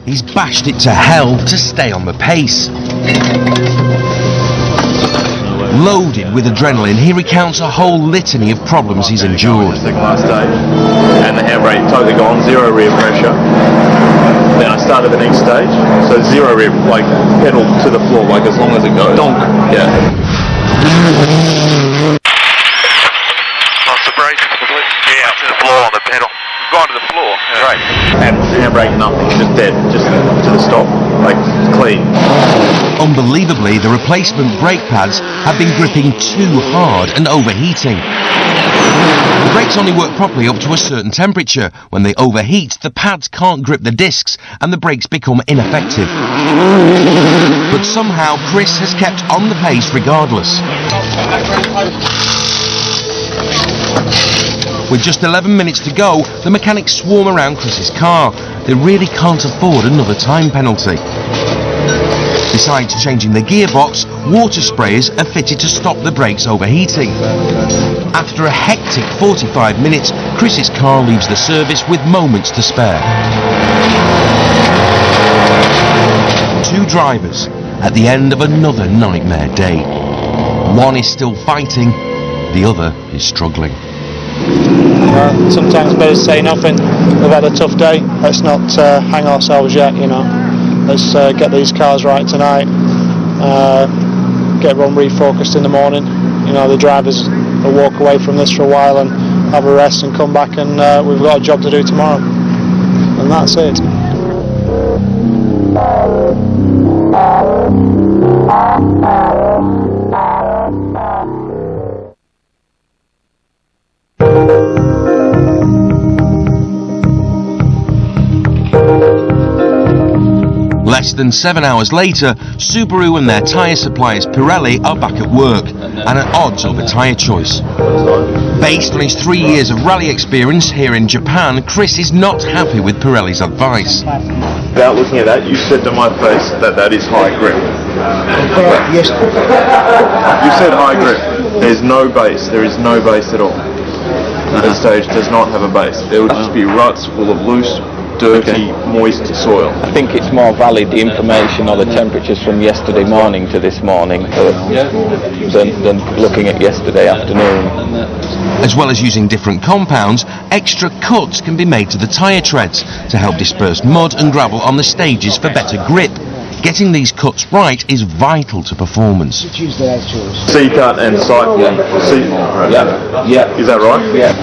He's bashed it to hell to stay on the pace. Loaded with adrenaline, he recounts a whole litany of problems he's endured. Second last stage, and the handbrake totally gone, zero rear pressure. Then I started the next stage, so zero rear, like pedal to the floor, like as long as it goes. Donk. Yeah. Lost the brake completely. Yeah, to the floor on the pedal. Gone to the floor. Yeah. Right. And handbrake, nothing, just dead, just to the stop, like clean. Unbelievably, the replacement brake pads have been gripping too hard and overheating. The brakes only work properly up to a certain temperature. When they overheat, the pads can't grip the discs and the brakes become ineffective. But somehow Chris has kept on the pace regardless. With just 11 minutes to go, the mechanics swarm around Chris's car. They really can't afford another time penalty. Besides changing the gearbox, water sprayers are fitted to stop the brakes overheating. After a hectic 45 minutes, Chris's car leaves the service with moments to spare. Two drivers at the end of another nightmare day. One is still fighting, the other is struggling. Sometimes better to say nothing. We've had a tough day. Let's not hang ourselves yet, you know. Let's get these cars right tonight. Get everyone refocused in the morning. You know, the drivers will walk away from this for a while and have a rest and come back, and we've got a job to do tomorrow. And that's it. Less than 7 hours later, Subaru and their tyre suppliers Pirelli are back at work and at odds over tyre choice. Based on his 3 years of rally experience here in Japan, Chris is not happy with Pirelli's advice. Without looking at that, you said to my face that that is high grip. Yes. You said high grip. There's no base. There is no base at all. This stage does not have a base. There will just be ruts full of loose, dirty, moist soil. I think it's more valid, the information or the temperatures from yesterday morning to this morning than looking at yesterday afternoon. As well as using different compounds, extra cuts can be made to the tyre treads to help disperse mud and gravel on the stages for better grip. Getting these cuts right is vital to performance. C-cut and cycling. Yeah. Is that right? Yeah.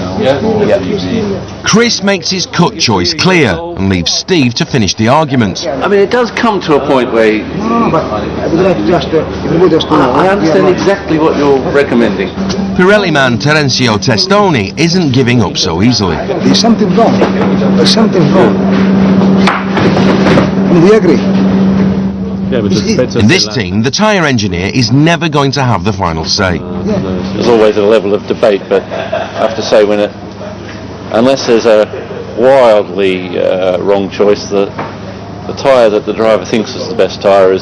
Chris makes his cut choice clear and leaves Steve to finish the argument. I mean, it does come to a point where I understand exactly what you're recommending. Pirelli man Terenzio Testoni isn't giving up so easily. There's something wrong. There's something wrong. We agree. In this team, the tyre engineer is never going to have the final say. There's always a level of debate, but I have to say, unless there's a wildly wrong choice, the tyre that the driver thinks is the best tyre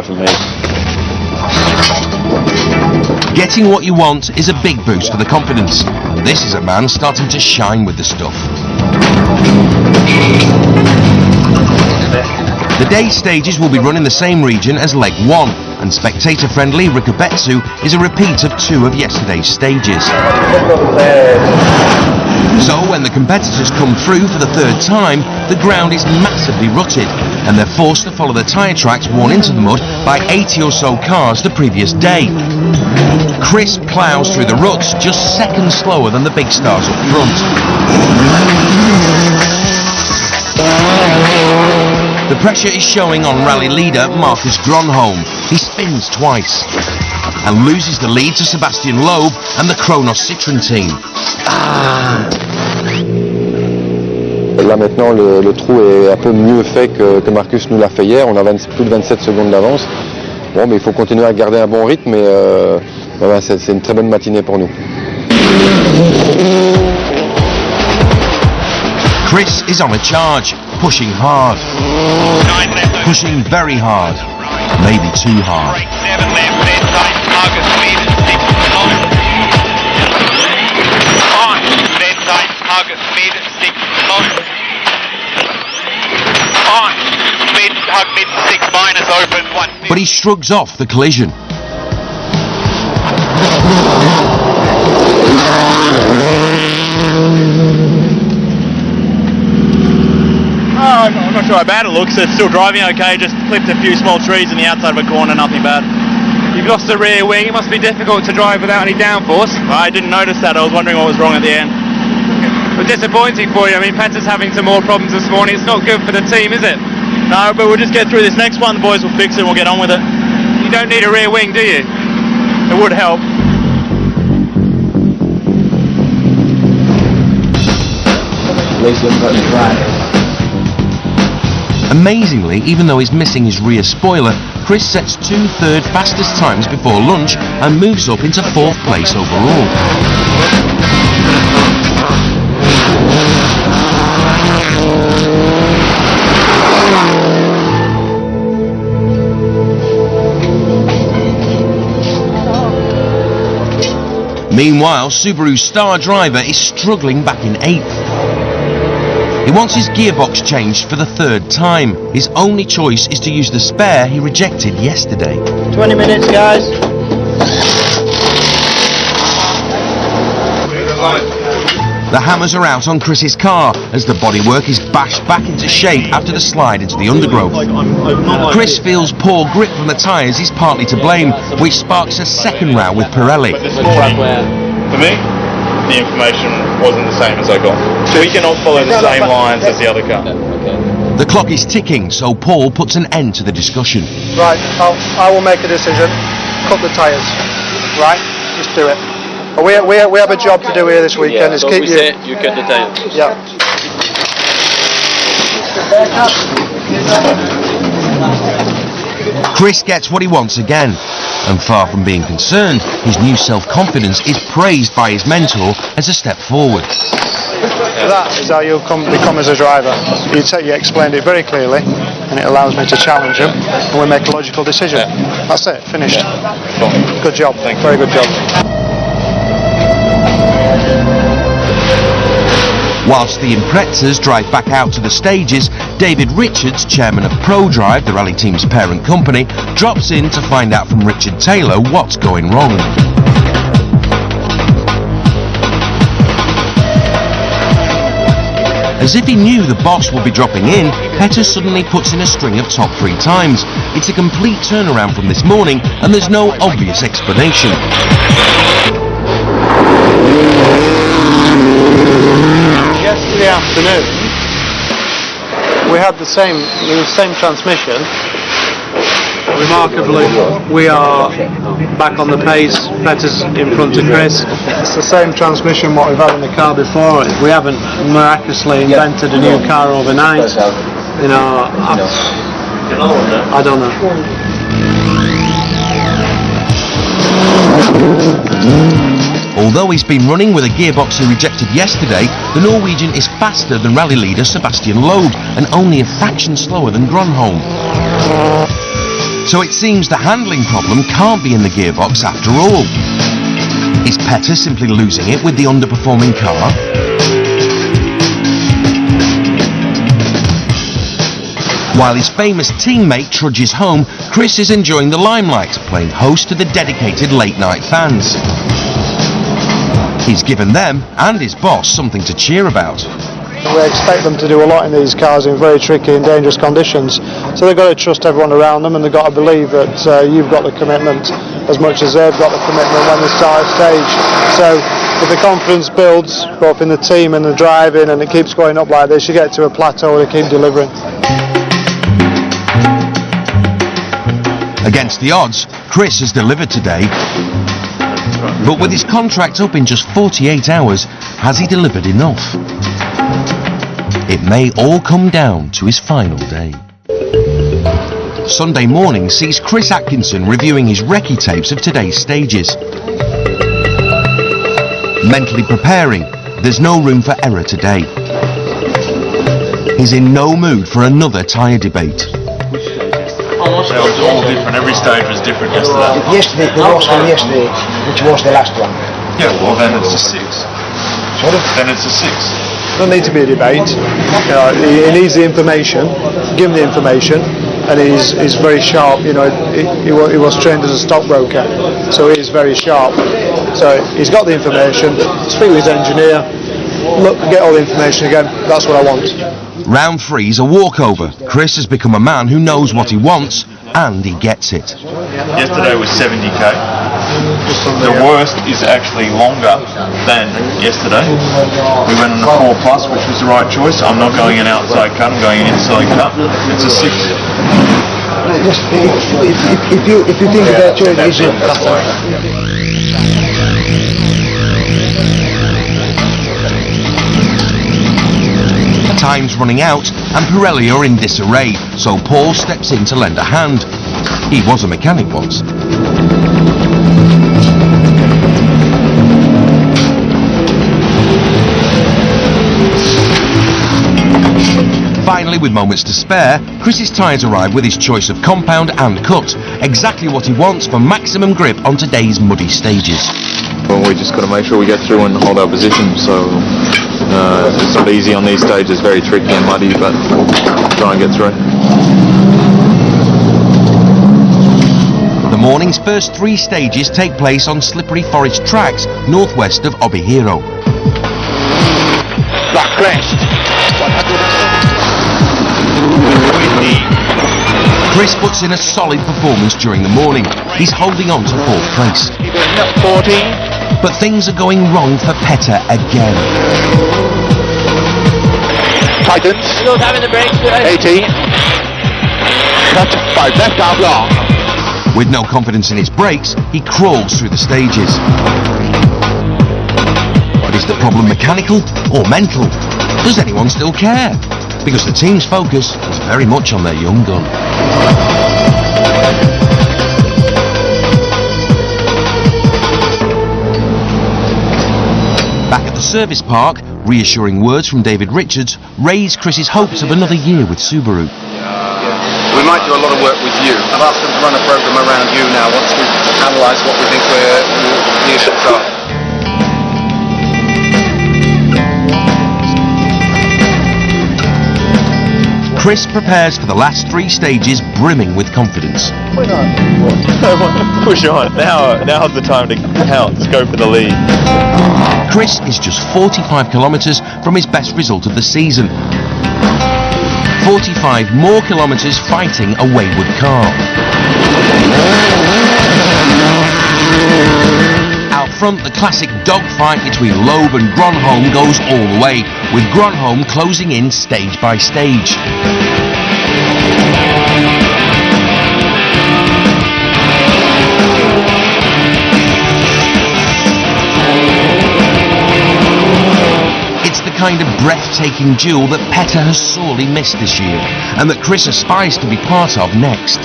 for me. Getting what you want is a big boost for the confidence. This is a man starting to shine with the stuff. The day stages will be run in the same region as Leg 1, and spectator-friendly Rikubetsu is a repeat of 2 of yesterday's stages. So when the competitors come through for the 3rd time, the ground is massively rutted, and they're forced to follow the tyre tracks worn into the mud by 80 or so cars the previous day. Chris ploughs through the ruts just seconds slower than the big stars up front. The pressure is showing on rally leader Marcus Gronholm. He spins twice and loses the lead to Sebastian Loeb and the Kronos Citroën team. Là maintenant le trou est un peu mieux fait que Marcus nous l'a fait hier, on a plus de 27 secondes d'avance. Bon, mais il faut continuer à garder un bon rythme, mais voilà, c'est une très bonne matinée pour nous. Chris is on a charge, pushing hard, pushing very hard, maybe too hard. On. hug mid 6 minus open 1. But he shrugs off the collision. I'm not sure how bad it looks. It's still driving okay, just clipped a few small trees in the outside of a corner, nothing bad. You've lost the rear wing, it must be difficult to drive without any downforce. I didn't notice that, I was wondering what was wrong at the end. But disappointing for you, I mean Petter's having some more problems this morning, it's not good for the team, is it? No, but we'll just get through this next one, the boys will fix it and we'll get on with it. You don't need a rear wing, do you? It would help. Amazingly, even though he's missing his rear spoiler, Chris sets 2/3 fastest times before lunch and moves up into 4th place overall. Meanwhile, Subaru's star driver is struggling back in 8th. He wants his gearbox changed for the 3rd time. His only choice is to use the spare he rejected yesterday. 20 minutes, guys. The hammers are out on Chris's car as the bodywork is bashed back into shape after the slide into the undergrowth. Chris feels poor grip from the tyres is partly to blame, which sparks a second row with Pirelli. For me, the information wasn't the same as I got. So we cannot follow the same lines as the other car. The clock is ticking, so Paul puts an end to the discussion. Right, I will make a decision. Cut the tyres. Right, just do it. We have a job to do here this weekend. Is keep you. You cut the tails. Yeah. Chris gets what he wants again, and far from being concerned, his new self-confidence is praised by his mentor as a step forward. That is how you'll become as a driver. You explained it very clearly, and it allows me to challenge him, and we make a logical decision. That's it, finished. Good job, very good job. Whilst the Imprezas drive back out to the stages, David Richards, chairman of ProDrive, the rally team's parent company, drops in to find out from Richard Taylor what's going wrong. As if he knew the boss would be dropping in, Petter suddenly puts in a string of top 3 times. It's a complete turnaround from this morning, and there's no obvious explanation. Yesterday afternoon, we had the same transmission. Remarkably, we are back on the pace. Petter's in front of Chris. It's the same transmission what we've had in the car before. We haven't miraculously invented a new car overnight. You know, I don't know. Although he's been running with a gearbox he rejected yesterday, the Norwegian is faster than rally leader Sebastian Loeb and only a fraction slower than Gronholm. So it seems the handling problem can't be in the gearbox after all. Is Petter simply losing it with the underperforming car? While his famous teammate trudges home, Chris is enjoying the limelight, playing host to the dedicated late-night fans. He's given them and his boss something to cheer about. We expect them to do a lot in these cars in very tricky and dangerous conditions, so they've got to trust everyone around them, and they've got to believe that you've got the commitment as much as they've got the commitment when they start a stage. So if the confidence builds both in the team and the driving, and it keeps going up like this, you get to a plateau where they keep delivering. Against the odds, Chris has delivered today. But with his contract up in just 48 hours, has he delivered enough? It may all come down to his final day. Sunday morning sees Chris Atkinson reviewing his recce tapes of today's stages. Mentally preparing, there's no room for error today. He's in no mood for another tyre debate. It was all different. Every stage was different yesterday. Yesterday, there was one yesterday, which was the last one. Yeah, well then it's a 6. Sorry? Then it's a 6. Doesn't need to be a debate. He needs the information. Give him the information. and he's very sharp. You know, he was trained as a stockbroker, so he is very sharp. So he's got the information. Speak with his engineer. Look, get all the information again. That's what I want. Round 3's a walkover. Chris has become a man who knows what he wants, and he gets it. Yesterday was 70k. The worst is actually longer than yesterday. We went on a 4+, which was the right choice. I'm not going an outside cut, I'm going an inside cut. It's a 6. Just if you think that choice is your Time's running out and Pirelli are in disarray, so Paul steps in to lend a hand. He was a mechanic once. Finally, with moments to spare, Chris's tyres arrive with his choice of compound and cut, exactly what he wants for maximum grip on today's muddy stages. Well, we just got to make sure we get through and hold our position, so it's not easy on these stages, very tricky and muddy, but we'll try and get through. The morning's first 3 stages take place on slippery forest tracks northwest of Obihiro. Black crest. Chris puts in a solid performance during the morning. He's holding on to 4th place. 14. But things are going wrong for Petter again. Tightens. Still having the brakes. 18. Cut 5 left out long. With no confidence in his brakes, he crawls through the stages. But is the problem mechanical or mental? Does anyone still care? Because the team's focus is very much on their young gun. Back at the service park, reassuring words from David Richards raise Chris's hopes of another year with Subaru. We might do a lot of work with you. I've asked them to run a program around you now once we've analysed what we think the issues are. Chris prepares for the last 3 stages brimming with confidence. Push on. Now's the time to count. Let's go for the lead. Chris is just 45 kilometres from his best result of the season. 45 more kilometres fighting a wayward car. Out front, the classic dogfight between Loeb and Gronholm goes all the way, with Gronholm closing in stage by stage. It's the kind of breathtaking duel that Petter has sorely missed this year, and that Chris aspires to be part of next.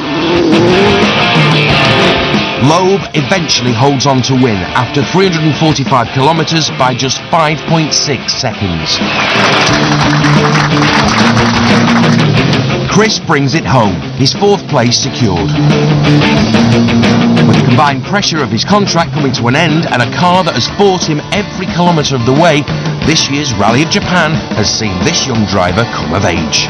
Loeb eventually holds on to win after 345 kilometres by just 5.6 seconds. Chris brings it home, his 4th place secured. With the combined pressure of his contract coming to an end and a car that has fought him every kilometre of the way, this year's Rally of Japan has seen this young driver come of age.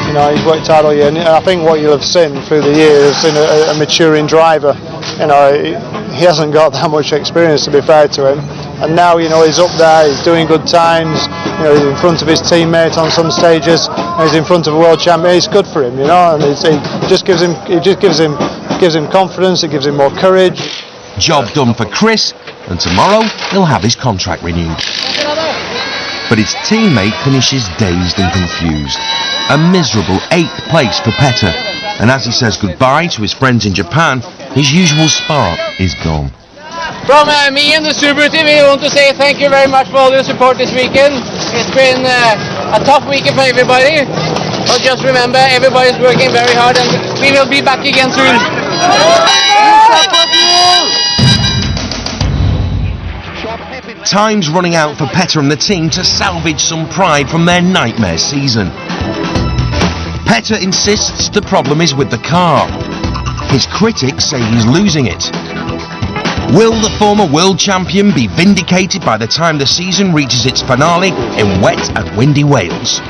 You know, he's worked hard all year, and I think what you'll have seen through the years is a maturing driver. You know, he hasn't got that much experience, to be fair to him, and now, you know, he's up there, he's doing good times. You know, he's in front of his teammate on some stages, and he's in front of a world champion. It's good for him, you know, and it just gives him confidence. It gives him more courage. Job done for Chris, and tomorrow he'll have his contract renewed. But his teammate finishes dazed and confused. A miserable 8th place for Petter, and as he says goodbye to his friends in Japan, his usual spark is gone. From me and the Subaru team, we want to say thank you very much for all your support this weekend. It's been a tough weekend for everybody, but just remember, everybody's working very hard, and we will be back again soon. Time's running out for Petter and the team to salvage some pride from their nightmare season. Petter insists the problem is with the car. His critics say he's losing it. Will the former world champion be vindicated by the time the season reaches its finale in wet and windy Wales?